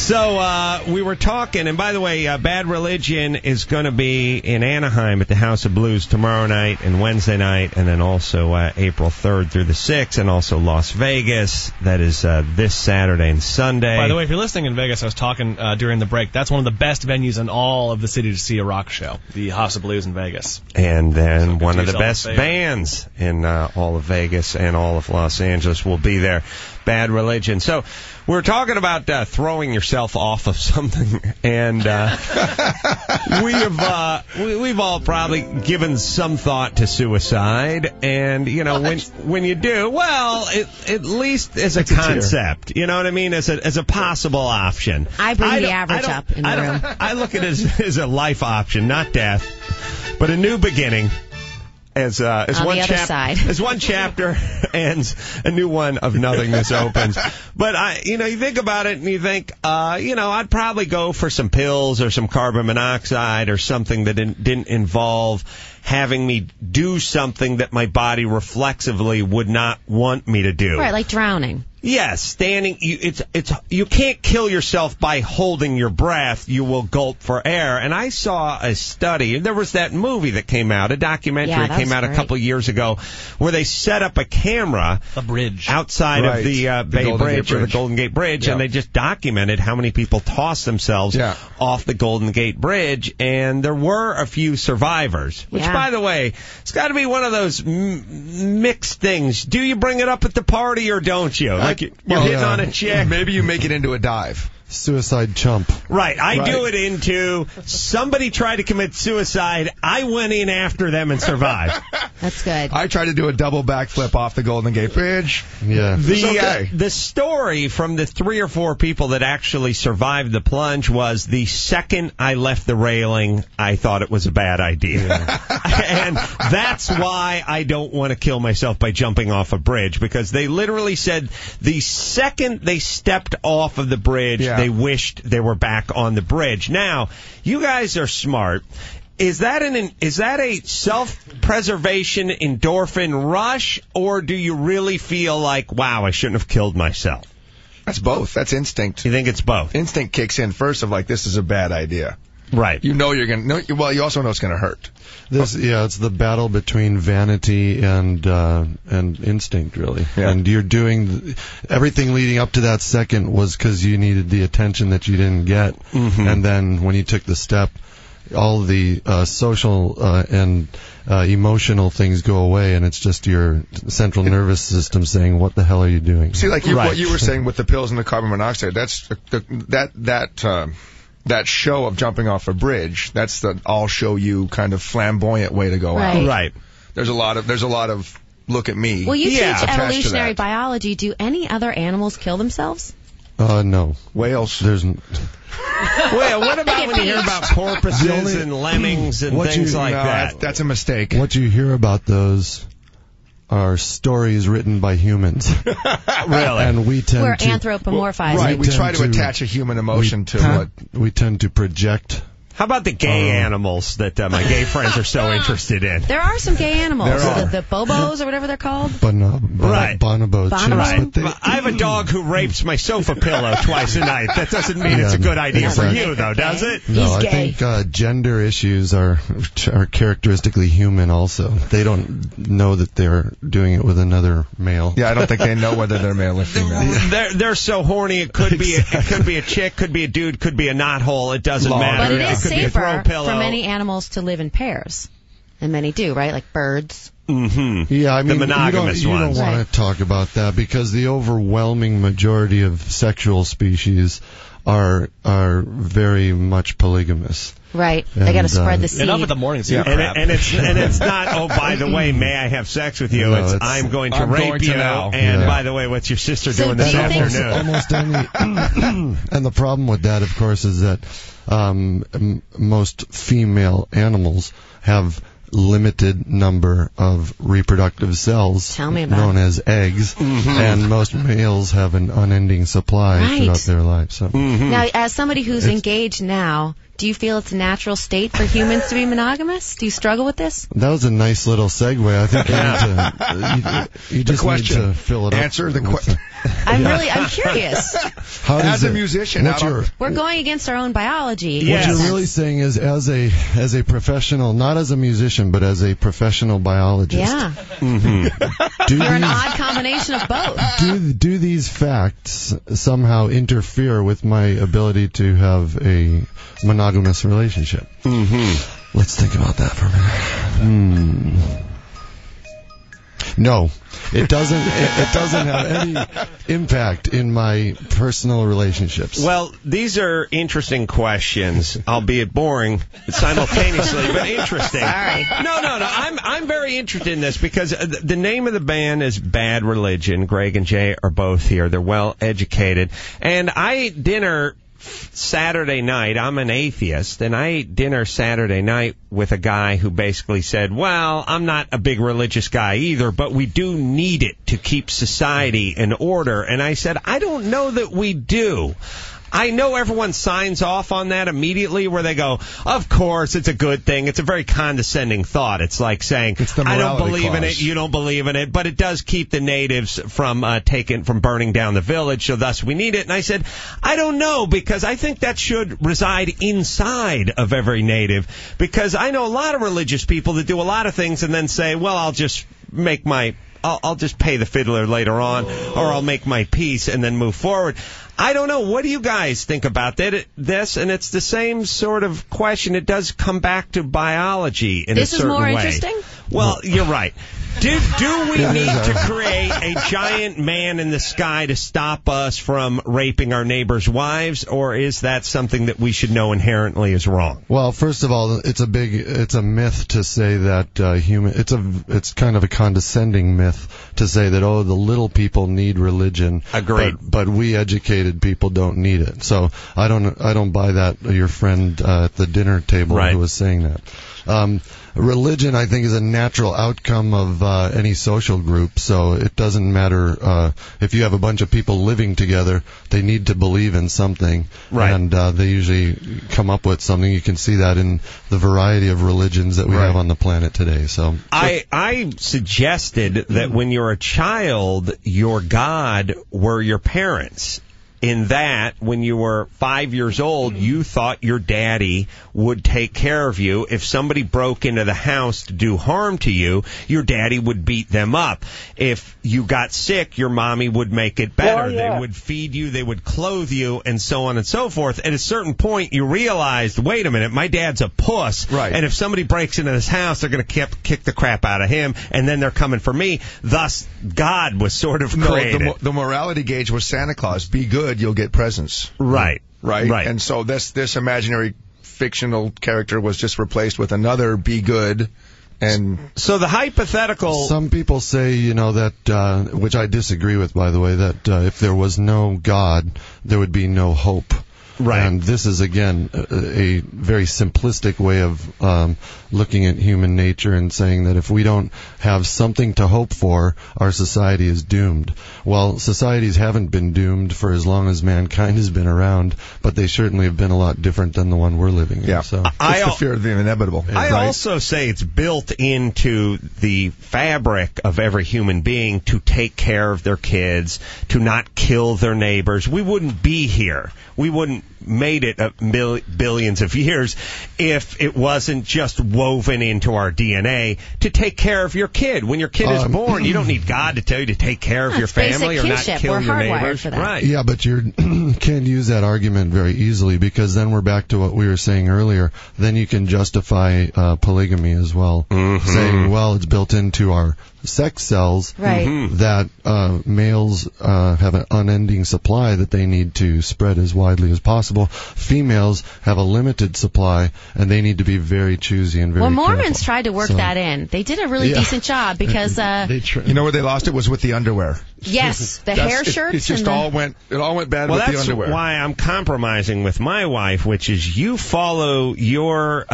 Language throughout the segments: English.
So we were talking, and by the way, Bad Religion is going to be in Anaheim at the House of Blues tomorrow night and Wednesday night, and then also April 3rd through the 6th, and also Las Vegas. That is this Saturday and Sunday. By the way, if you're listening in Vegas, I was talking during the break, that's one of the best venues in all of the city to see a rock show, the House of Blues in Vegas. And then one of the best bands in all of Vegas and all of Los Angeles will be there, Bad Religion. So we're talking about throwing yourself off of something, and we've all probably given some thought to suicide, and you know when you do, well, at least as a concept, you know what I mean, as a possible option. I bring the average up in the room. I look at it as a life option, not death, but a new beginning. As one chapter ends, a new one of nothingness opens. But you think about it and you think, I'd probably go for some pills or some carbon monoxide or something that didn't involve having me do something that my body reflexively would not want me to do. Right, like drowning. Yes, standing. You can't kill yourself by holding your breath. You will gulp for air. And I saw a study. There was that movie that came out, a documentary came out a couple of years ago, where they set up a camera, outside of the Bay Bridge or the Golden Gate Bridge, and they just documented how many people tossed themselves off the Golden Gate Bridge. And there were a few survivors, which, by the way, it's got to be one of those mixed things. Do you bring it up at the party or don't you? You're hitting on a chick. Maybe you make it into a dive. Suicide chump. Right. I do it into somebody tried to commit suicide. I went in after them and survived. That's good. I tried to do a double backflip off the Golden Gate Bridge. Yeah. The story from the 3 or 4 people that actually survived the plunge was the second I left the railing, I thought it was a bad idea. Yeah. And that's why I don't want to kill myself by jumping off a bridge, because they literally said the second they stepped off of the bridge, they wished they were back on the bridge. Now, you guys are smart. Is that a self-preservation endorphin rush, or do you really feel like, wow, I shouldn't have killed myself? That's both. That's instinct. You think it's both? Instinct kicks in first of like, this is a bad idea. Right. You know you're going to... Well, you also know it's going to hurt. It's the battle between vanity and instinct, really. Yeah. And you're doing... Everything leading up to that second was because you needed the attention that you didn't get. Mm-hmm. And then when you took the step, all the social and emotional things go away, and it's just your central nervous system saying, what the hell are you doing? See, like what you were saying with the pills and the carbon monoxide, that's that show of jumping off a bridge, that's the I'll show you kind of flamboyant way to go out. Right. There's a lot of look at me. Well, you teach evolutionary biology. Do any other animals kill themselves? No. Whales. Well, what about when you hear about porpoises and lemmings and things like that? That's a mistake. What you hear about those are stories written by humans. Really? And we tend We're anthropomorphizing. Right, we try to attach a human emotion to what... We tend to project... How about the gay animals that my gay friends are so interested in? There are some gay animals. The bobos or whatever they're called. Bonobo. Bonobo. I have a dog who rapes my sofa pillow twice a night. That doesn't mean it's a good idea for you, though, does it? No, I think gender issues are characteristically human also. They don't know that they're doing it with another male. Yeah, I don't think they know whether they're male or female. They're so horny. It could be a chick, could be a dude, could be a knothole. It doesn't matter. But it is safer for many animals to live in pairs. And many do, right? Like birds. Mm-hmm. Yeah, I mean, the monogamous you don't want to talk about that, because the overwhelming majority of sexual species are very much polygamous. Right. They got to spread the seed. Enough with the morning seed. And it's not, oh, by the way, may I have sex with you? No, I'm going to rape you. And by the way, what's your sister doing this afternoon? Almost any. And the problem with that, of course, is that most female animals have limited number of reproductive cells known as eggs, and most males have an unending supply throughout their life. So. Now, as somebody who's engaged now, do you feel it's a natural state for humans to be monogamous? Do you struggle with this? That was a nice little segue. I think you just need to fill it up. Answer the question. I'm curious. As a musician, we're going against our own biology. What you're really saying is, as a professional, not as a musician, but as a professional biologist. Yeah. Mm-hmm. You're an odd combination of both. Do these facts somehow interfere with my ability to have a monogamous relationship? Mm-hmm. Let's think about that for a minute. No, it doesn't. It doesn't have any impact in my personal relationships. Well, these are interesting questions, albeit boring simultaneously, but interesting. Sorry. No. I'm very interested in this because the name of the band is Bad Religion. Greg and Jay are both here. They're well educated, and I ate dinner Saturday night. I'm an atheist, and I ate dinner Saturday night with a guy who basically said, well, I'm not a big religious guy either, but we do need it to keep society in order. And I said, I don't know that we do. I know everyone signs off on that immediately where they go, of course, it's a good thing. It's a very condescending thought. It's like saying, I don't believe in it, you don't believe in it, but it does keep the natives from burning down the village, so thus we need it. And I said, I don't know, because I think that should reside inside of every native, because I know a lot of religious people that do a lot of things and then say, well, I'll just pay the fiddler later on, or I'll make my peace and then move forward. I don't know. What do you guys think about this? And it's the same sort of question. It does come back to biology in a certain way. This is more interesting? Well, you're right. Do we need to create a giant man in the sky to stop us from raping our neighbors' wives, or is that something that we should know inherently is wrong? Well, first of all, it's a myth to say that it's kind of a condescending myth to say that, the little people need religion. Agreed. But we educated people don't need it. So I don't buy that. Your friend at the dinner table who was saying that. Religion, I think, is a natural outcome of any social group, so it doesn't matter if you have a bunch of people living together, they need to believe in something, and they usually come up with something. You can see that in the variety of religions that we have on the planet today. So I suggested that when you're a child, your God were your parents. In that, when you were 5 years old, you thought your daddy would take care of you. If somebody broke into the house to do harm to you, your daddy would beat them up. If you got sick, your mommy would make it better. They would feed you, they would clothe you, and so on and so forth. At a certain point, you realized, wait a minute, my dad's a puss. Right. And if somebody breaks into this house, they're going to kick the crap out of him, and then they're coming for me. Thus, God was sort of created. The morality gauge was Santa Claus. Be good, you'll get presents. Right. And so this imaginary fictional character was just replaced with another be good. And so the hypothetical... Some people say, that, which I disagree with, by the way, that if there was no God, there would be no hope. Right. And this is, again, a very simplistic way of looking at human nature and saying that if we don't have something to hope for, our society is doomed. Well, societies haven't been doomed for as long as mankind has been around, but they certainly have been a lot different than the one we're living in. Yeah. So it's the fear of the inevitable. I also say it's built into the fabric of every human being to take care of their kids, to not kill their neighbors. We wouldn't be here. We wouldn't made it billions of years if it wasn't just woven into our DNA to take care of your kid. When your kid is born, you don't need God to tell you to take care of your family or not kill your neighbors. Right. Yeah, but you can't use that argument very easily, because then we're back to what we were saying earlier. Then you can justify polygamy as well, saying, well, it's built into our sex cells that males have an unending supply that they need to spread as widely as possible. Females have a limited supply, and they need to be very choosy and very Mormons careful. tried to work that in. They did a really decent job, because you know where they lost it was with the underwear. Yes, the hair shirts. It just all went bad with the underwear. That's why I'm compromising with my wife, which is you follow your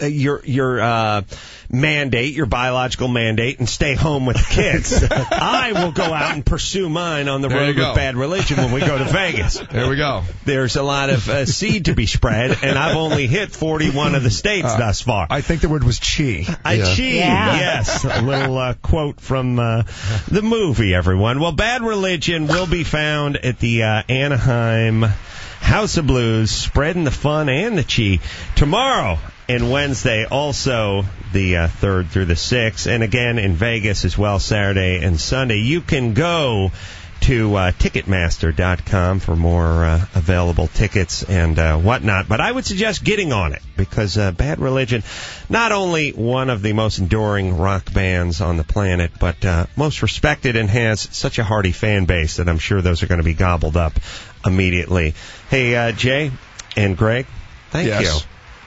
your mandate, your biological mandate, and stay home with the kids. I will go out and pursue mine on the road with Bad Religion when we go to Vegas. There we go. There's a lot of seed to be spread, and I've only hit 41 of the states thus far. I think the word was chi. Yes. A little quote from the movie, everyone. Well, Bad Religion will be found at the Anaheim House of Blues, spreading the fun and the chi tomorrow and Wednesday, also the 3rd through the 6th, and again in Vegas as well, Saturday and Sunday. You can go to Ticketmaster.com for more available tickets and whatnot. But I would suggest getting on it because Bad Religion, not only one of the most enduring rock bands on the planet, but most respected and has such a hearty fan base that I'm sure those are going to be gobbled up immediately. Hey, Jay and Greg, thank you.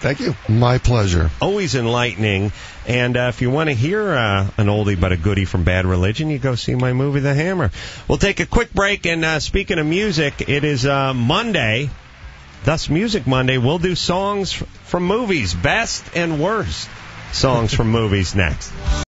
Thank you. My pleasure. Always enlightening. And if you want to hear an oldie but a goodie from Bad Religion, you go see my movie, The Hammer. We'll take a quick break. And speaking of music, it is Monday, thus Music Monday. We'll do songs from movies, best and worst songs from movies next.